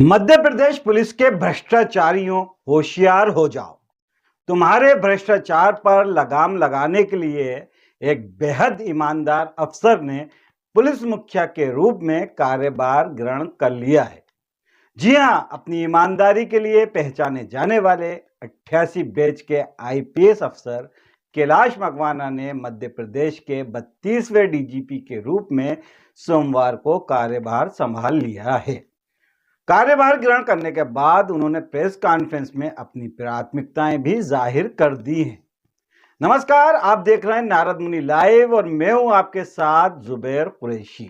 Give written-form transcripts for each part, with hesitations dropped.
Madhya Pradesh police के भ्रष्टाचारियों, होशियार हो जाओ। तुम्हारे भ्रष्टाचार पर लगाम लगाने के लिए एक बेहद ईमानदार अफसर ने पुलिस मुखिया के रूप में कार्यभार ग्रहण कर लिया है। जी हां, अपनी ईमानदारी के लिए पहचाने जाने वाले 88 बैच के आईपीएस अफसर कैलाश मकवाना ने मध्य प्रदेश के 32वें डीजीपी के रूप में सोमवार को कार्यभार संभाल लिया है। कार्यभार ग्रहण करने के बाद उन्होंने प्रेस कॉन्फ्रेंस में अपनी प्राथमिकताएं भी जाहिर कर दी हैं। नमस्कार, आप देख रहे हैं नारद मुनि लाइव और मैं हूं आपके साथ जुबैर कुरैशी।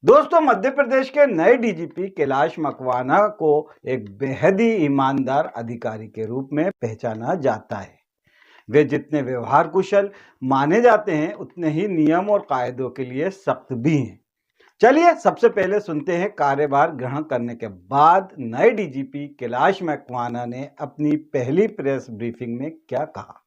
दोस्तों, मध्य प्रदेश के नए डीजीपी कैलाश मकवाना को एक बेहद ही ईमानदार अधिकारी के रूप में पहचाना जाता है। वे जितने व्यवहार कुशल माने जाते हैं, उतने ही नियम और कायदों के लिए सख्त भी हैं। चलिए सबसे पहले सुनते हैं कार्यभार ग्रहण करने के बाद नए डीजीपी कैलाश मकवाना ने अपनी पहली प्रेस ब्रीफिंग में क्या कहा।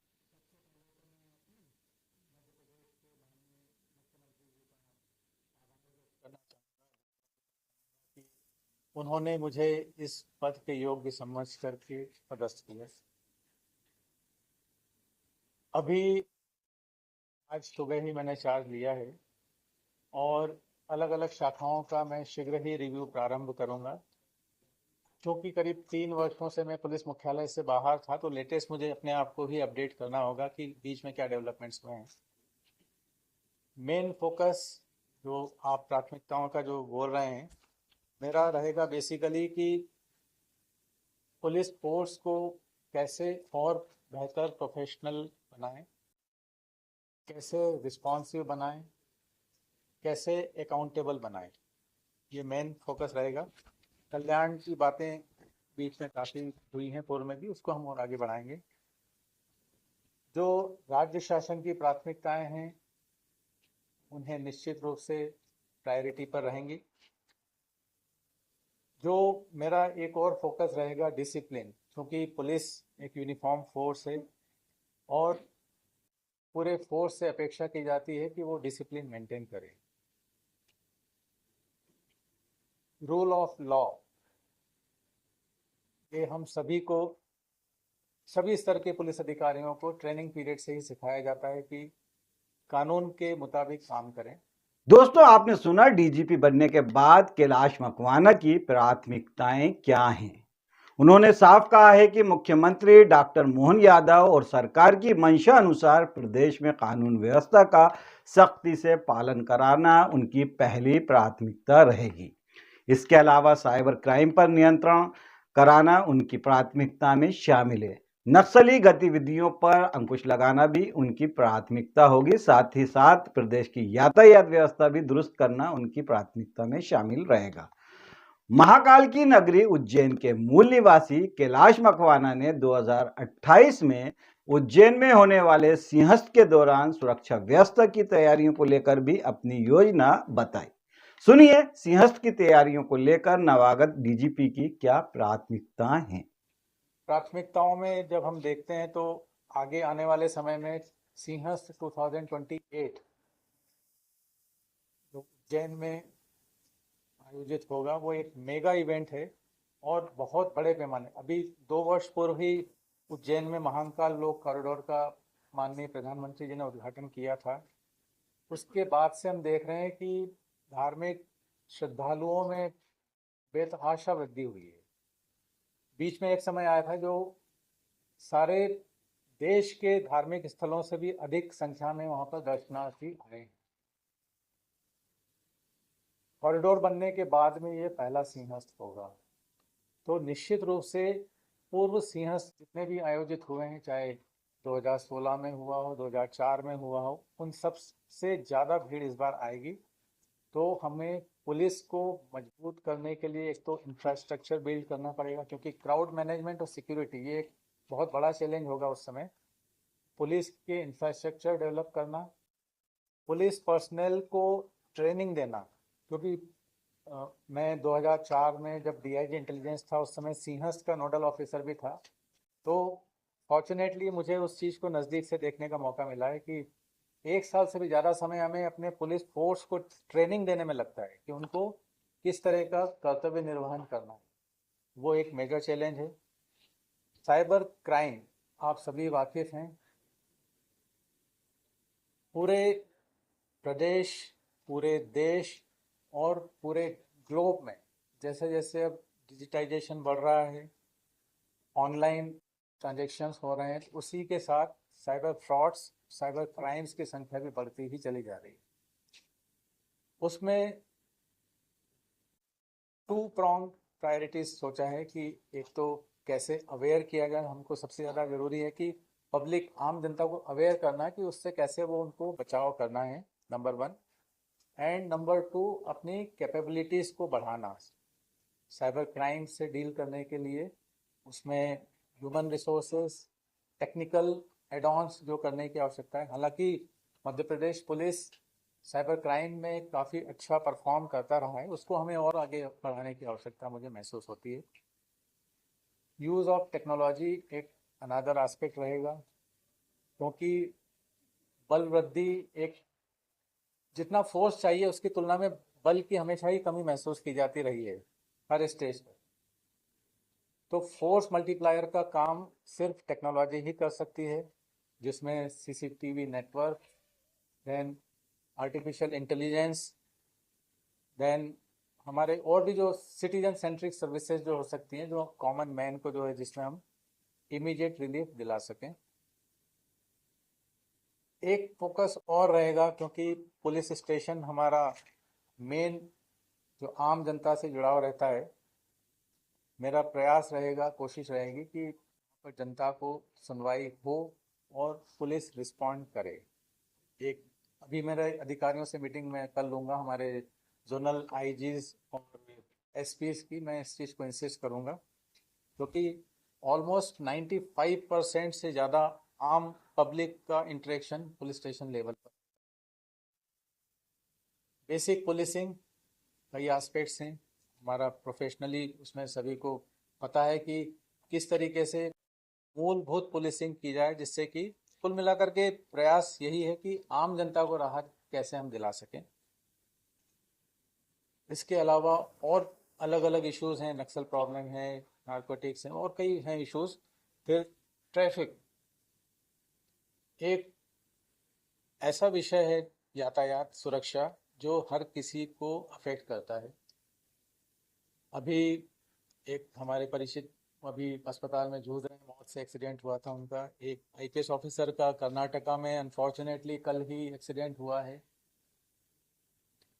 उन्होंने मुझे इस पद के योग्य समझ करके पदस्थ किया। अभी आज सुबह ही मैंने चार्ज लिया है और अलग अलग शाखाओं का मैं शीघ्र ही रिव्यू प्रारंभ करूंगा। क्योंकि करीब 3 वर्षों से मैं पुलिस मुख्यालय से बाहर था, तो लेटेस्ट मुझे अपने आप को ही अपडेट करना होगा कि बीच में क्या डेवलपमेंट्स हुए हैं। मेन फोकस जो आप प्राथमिकताओं का जो बोल रहे हैं, मेरा रहेगा बेसिकली कि पुलिस फोर्स को कैसे और बेहतर प्रोफेशनल बनाएं, कैसे रिस्पॉन्सिव बनाएं, कैसे अकाउंटेबल बनाएं। ये मेन फोकस रहेगा। कल्याण की बातें बीच में काफ़ी हुई हैं पूर्व में भी, उसको हम और आगे बढ़ाएंगे। जो राज्य शासन की प्राथमिकताएं हैं, उन्हें निश्चित रूप से प्रायोरिटी पर रहेंगी। जो मेरा एक और फोकस रहेगा डिसिप्लिन, क्योंकि पुलिस एक यूनिफॉर्म फोर्स है और पूरे फोर्स से अपेक्षा की जाती है कि वो डिसिप्लिन मेंटेन करे। रूल ऑफ लॉ, ये हम सभी को, सभी स्तर के पुलिस अधिकारियों को ट्रेनिंग पीरियड से ही सिखाया जाता है कि कानून के मुताबिक काम करें। दोस्तों, आपने सुना डीजीपी बनने के बाद कैलाश मकवाना की प्राथमिकताएं क्या हैं। उन्होंने साफ कहा है कि मुख्यमंत्री डॉक्टर मोहन यादव और सरकार की मंशा अनुसार प्रदेश में कानून व्यवस्था का सख्ती से पालन कराना उनकी पहली प्राथमिकता रहेगी। इसके अलावा साइबर क्राइम पर नियंत्रण कराना उनकी प्राथमिकता में शामिल है। नक्सली गतिविधियों पर अंकुश लगाना भी उनकी प्राथमिकता होगी। साथ ही साथ प्रदेश की यातायात व्यवस्था भी दुरुस्त करना उनकी प्राथमिकता में शामिल रहेगा। महाकाल की नगरी उज्जैन के मूल निवासी कैलाश मकवाना ने 2028 में उज्जैन में होने वाले सिंहस्थ के दौरान सुरक्षा व्यवस्था की तैयारियों को लेकर भी अपनी योजना बताई। सुनिए सिंहस्थ की तैयारियों को लेकर नवागत डीजीपी की क्या प्राथमिकताएं हैं। प्राथमिकताओं में जब हम देखते हैं तो आगे आने वाले समय में सिंहस्थ 2028 जो उज्जैन में आयोजित होगा, वो एक मेगा इवेंट है और बहुत बड़े पैमाने। अभी 2 वर्ष पूर्व ही उज्जैन में महाकाल लोक कॉरिडोर का माननीय प्रधानमंत्री जी ने उद्घाटन किया था। उसके बाद से हम देख रहे हैं कि धार्मिक श्रद्धालुओं में बेतहाशा वृद्धि हुई है। बीच में एक समय आया था जो सारे देश के धार्मिक स्थलों से भी अधिक संख्या में वहां पर दर्शनार्थी आए हैं। कॉरिडोर बनने के बाद में ये पहला सिंहस्थ होगा। तो निश्चित रूप से पूर्व सिंहस्थ जितने भी आयोजित हुए हैं, चाहे 2016 में हुआ हो, 2004 में हुआ हो, उन सब से ज़्यादा भीड़ इस बार आएगी। तो हमें पुलिस को मजबूत करने के लिए एक तो इंफ्रास्ट्रक्चर बिल्ड करना पड़ेगा, क्योंकि क्राउड मैनेजमेंट और सिक्योरिटी ये एक बहुत बड़ा चैलेंज होगा उस समय। पुलिस के इंफ्रास्ट्रक्चर डेवलप करना, पुलिस पर्सनल को ट्रेनिंग देना, क्योंकि मैं 2004 में जब डीआईजी इंटेलिजेंस था, उस समय सिंहस्थ का नोडल ऑफिसर भी था। तो फॉर्चुनेटली मुझे उस चीज़ को नज़दीक से देखने का मौका मिला है कि 1 साल से भी ज़्यादा समय हमें अपने पुलिस फोर्स को ट्रेनिंग देने में लगता है कि उनको किस तरह का कर्तव्य निर्वहन करना है। वो एक मेजर चैलेंज है। साइबर क्राइम आप सभी वाकिफ हैं, पूरे प्रदेश, पूरे देश और पूरे ग्लोब में जैसे जैसे अब डिजिटाइजेशन बढ़ रहा है, ऑनलाइन ट्रांजैक्शंस हो रहे हैं, उसी के साथ साइबर फ्रॉड्स, साइबर क्राइम्स की संख्या भी बढ़ती ही चली जा रही है। उसमें टू प्रॉन्ग प्रायोरिटीज सोचा है कि एक तो कैसे अवेयर किया जाए, हमको सबसे ज़्यादा ज़रूरी है कि पब्लिक, आम जनता को अवेयर करना है कि उससे कैसे वो उनको बचाव करना है, number one. And number two, अपनी कैपेबिलिटीज़ को बढ़ाना साइबर क्राइम से डील करने के लिए। उसमें ह्यूमन रिसोर्सेज, टेक्निकल एडॉन्स जो करने की आवश्यकता है। हालांकि Madhya Pradesh police cyber crime में काफ़ी अच्छा परफॉर्म करता रहा है, उसको हमें और आगे बढ़ाने की आवश्यकता मुझे महसूस होती है। यूज़ ऑफ टेक्नोलॉजी एक अनदर एस्पेक्ट रहेगा, क्योंकि बल वृद्धि एक, जितना फोर्स चाहिए उसकी तुलना में बल की हमेशा ही कमी महसूस की जाती रही है हर स्टेज पर। तो फोर्स मल्टीप्लायर का काम सिर्फ टेक्नोलॉजी ही कर सकती है, जिसमें CCTV network, then artificial intelligence, then हमारे और भी जो सिटीजन सेंट्रिक सर्विसेज जो हो सकती हैं, जो कॉमन मैन को जो है, जिसमें हम इमीडिएट रिलीफ दिला सकें। एक फोकस और रहेगा, क्योंकि पुलिस स्टेशन हमारा मेन जो आम जनता से जुड़ाव रहता है, मेरा प्रयास रहेगा, कोशिश रहेगी कि जनता को सुनवाई हो और पुलिस रिस्पॉन्ड करे। एक अभी मेरे अधिकारियों से मीटिंग में कल लूँगा, हमारे जोनल आईजीज और एसपीज की, मैं इस चीज़ को इंसिस्ट करूँगा, क्योंकि ऑलमोस्ट 95% से ज़्यादा आम पब्लिक का इंटरेक्शन पुलिस स्टेशन लेवल पर। बेसिक पुलिसिंग कई एस्पेक्ट्स हैं, हमारा प्रोफेशनली उसमें सभी को पता है कि किस तरीके से मूलभूत पुलिसिंग की जाए, जिससे कि कुल मिलाकर के प्रयास यही है कि आम जनता को राहत कैसे हम दिला सकें। इसके अलावा और अलग अलग इश्यूज हैं, नक्सल प्रॉब्लम है, नारकोटिक्स हैं, और कई हैं इश्यूज। फिर ट्रैफिक एक ऐसा विषय है, यातायात सुरक्षा, जो हर किसी को अफेक्ट करता है। अभी एक हमारे परिचित अभी अस्पताल में जूझ रहे हैं, मौत से एक्सीडेंट हुआ था उनका, एक आईपीएस ऑफिसर का कर्नाटका में अनफॉर्चुनेटली कल ही एक्सीडेंट हुआ है।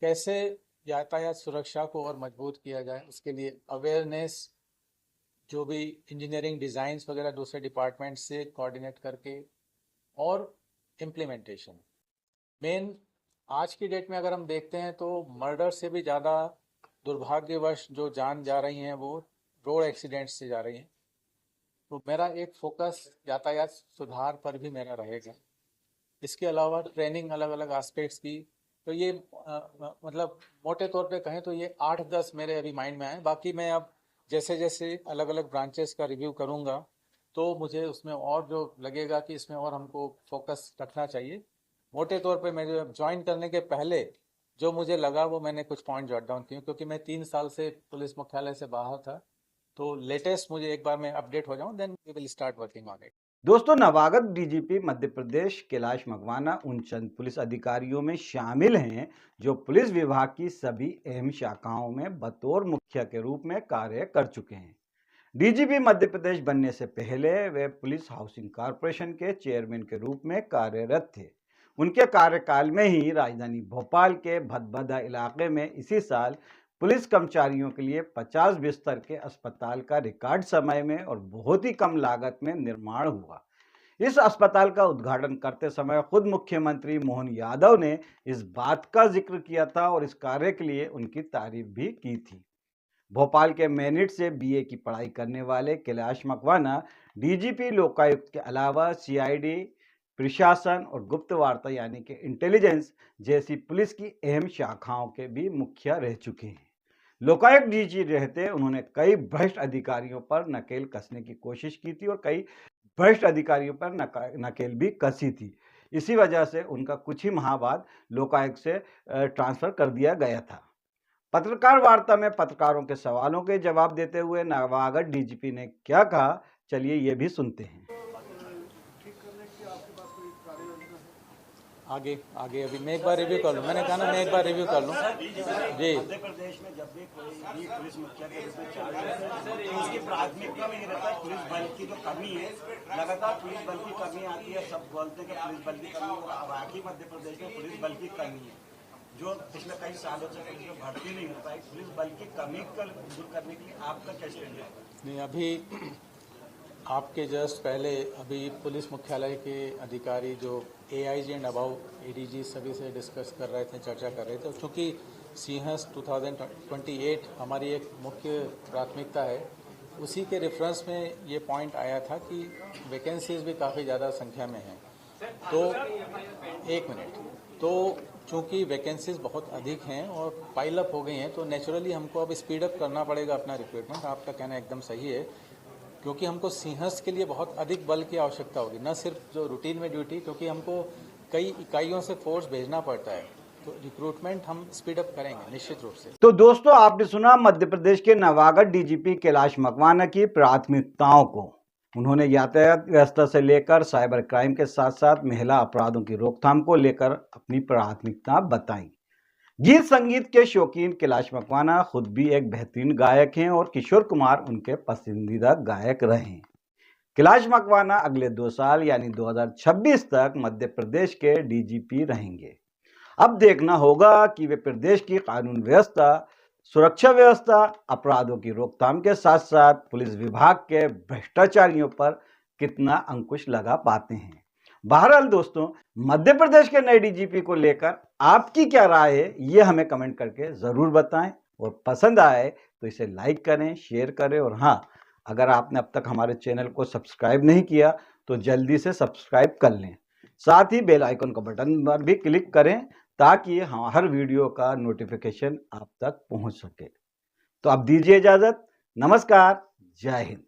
कैसे यातायात सुरक्षा को और मजबूत किया जाए, उसके लिए अवेयरनेस, जो भी इंजीनियरिंग डिज़ाइंस वगैरह दूसरे डिपार्टमेंट से कोऑर्डिनेट करके, और इम्प्लीमेंटेशन। मेन आज की डेट में अगर हम देखते हैं तो मर्डर से भी ज़्यादा दुर्भाग्यवश जो जान जा रही हैं वो रोड एक्सीडेंट से जा रही हैं। तो मेरा एक फोकस यातायात सुधार पर भी मेरा रहेगा। इसके अलावा ट्रेनिंग अलग अलग एस्पेक्ट्स की, तो ये मतलब मोटे तौर पे कहें तो ये 8-10 मेरे अभी माइंड में आए। बाकी मैं अब जैसे जैसे अलग अलग ब्रांचेस का रिव्यू करूँगा तो मुझे उसमें और जो लगेगा कि इसमें और हमको फोकस रखना चाहिए। मोटे तौर पे मेरे ज्वाइन करने के पहले जो मुझे लगा वो मैंने कुछ पॉइंट जॉट डाउन किए, क्योंकि मैं 3 साल से पुलिस मुख्यालय से बाहर था, तो लेटेस्ट मुझे एक बार मैं अपडेट हो जाऊं, then we will start working on it. दोस्तों, नवागत डीजीपी मध्य प्रदेश कैलाश मकवाना उन चंद पुलिस अधिकारियों में शामिल हैं जो पुलिस विभाग की सभी अहम शाखाओं में बतौर मुखिया के रूप में कार्य कर चुके हैं। डीजीपी मध्य प्रदेश बनने से पहले वे पुलिस हाउसिंग कॉरपोरेशन के चेयरमैन के रूप में कार्यरत थे। उनके कार्यकाल में ही राजधानी भोपाल के भदभदा इलाके में इसी साल पुलिस कर्मचारियों के लिए 50 बिस्तर के अस्पताल का रिकॉर्ड समय में और बहुत ही कम लागत में निर्माण हुआ। इस अस्पताल का उद्घाटन करते समय खुद मुख्यमंत्री मोहन यादव ने इस बात का जिक्र किया था और इस कार्य के लिए उनकी तारीफ भी की थी। भोपाल के मैनिट से बीए की पढ़ाई करने वाले कैलाश मकवाना डीजीपी लोकायुक्त के अलावा सीआईडी, प्रशासन और गुप्त वार्ता यानी कि इंटेलिजेंस जैसी पुलिस की अहम शाखाओं के भी मुखिया रह चुके हैं। लोकायुक्त डीजी रहते उन्होंने कई भ्रष्ट अधिकारियों पर नकेल कसने की कोशिश की थी और कई भ्रष्ट अधिकारियों पर नकेल भी कसी थी। इसी वजह से उनका कुछ ही माह बाद लोकायुक्त से ट्रांसफर कर दिया गया था। पत्रकार वार्ता में पत्रकारों के सवालों के जवाब देते हुए नवागढ़ डीजीपी ने क्या कहा, चलिए ये भी सुनते हैं। आगे आगे अभी मैं एक बार रिव्यू कर लूँ, मैंने कहा ना मैं एक बार रिव्यू कर लूँ जी। मध्य प्रदेश में जब भी कोई भी पुलिस मुखिया के रूप में चार्ज लेता है तो उसकी प्राथमिकता में ये रहता है पुलिस बल की जो कमी है, लगातार पुलिस बल की कमी आती है। सब बोलते हैं कि पुलिस बल की कमी है, और वाकई मध्य प्रदेश में पुलिस बल की कमी है, जो पिछले कई सालों से पुलिस में भर्ती नहीं हो पाई। पुलिस बल की कमी को दूर करने के लिए आपका क्या स्टैंड है? नहीं, अभी आपके जस्ट पहले अभी पुलिस मुख्यालय के अधिकारी जो AIG एंड अबाउ ADG सभी से डिस्कस कर रहे थे, चर्चा कर रहे थे। क्योंकि सिंहस्थ 2028 हमारी एक मुख्य प्राथमिकता है, उसी के रेफरेंस में ये पॉइंट आया था कि वैकेंसीज भी काफ़ी ज़्यादा संख्या में हैं। तो एक मिनट, तो चूंकि वैकेंसीज बहुत अधिक हैं और पाइल अप हो गई हैं, तो नेचुरली हमको अब स्पीड अप करना पड़ेगा अपना रिक्रूटमेंट। आपका कहना एकदम सही है, क्योंकि हमको सिंहस्थ के लिए बहुत अधिक बल की आवश्यकता होगी, न सिर्फ जो रूटीन में ड्यूटी, क्योंकि हमको कई इकाइयों से फोर्स भेजना पड़ता है, तो रिक्रूटमेंट हम स्पीड अप करेंगे निश्चित रूप से। तो दोस्तों, आपने सुना मध्य प्रदेश के नवागढ़ डीजीपी कैलाश मकवाना की प्राथमिकताओं को। उन्होंने यातायात व्यवस्था से लेकर साइबर क्राइम के साथ साथ महिला अपराधों की रोकथाम को लेकर अपनी प्राथमिकता बताई। गीत संगीत के शौकीन कैलाश मकवाना खुद भी एक बेहतरीन गायक हैं और किशोर कुमार उनके पसंदीदा गायक रहे हैं। कैलाश मकवाना अगले 2 साल यानी 2026 तक मध्य प्रदेश के डीजीपी रहेंगे। अब देखना होगा कि वे प्रदेश की कानून व्यवस्था, सुरक्षा व्यवस्था, अपराधों की रोकथाम के साथ साथ पुलिस विभाग के भ्रष्टाचारियों पर कितना अंकुश लगा पाते हैं। बहरहाल दोस्तों, मध्य प्रदेश के नए डीजीपी को लेकर आपकी क्या राय है, ये हमें कमेंट करके जरूर बताएं, और पसंद आए तो इसे लाइक करें, शेयर करें, और हाँ, अगर आपने अब तक हमारे चैनल को सब्सक्राइब नहीं किया तो जल्दी से सब्सक्राइब कर लें। साथ ही बेल आइकन का बटन पर भी क्लिक करें ताकि हर वीडियो का नोटिफिकेशन आप तक पहुंच सके। तो अब दीजिए इजाजत। नमस्कार, जय हिंद।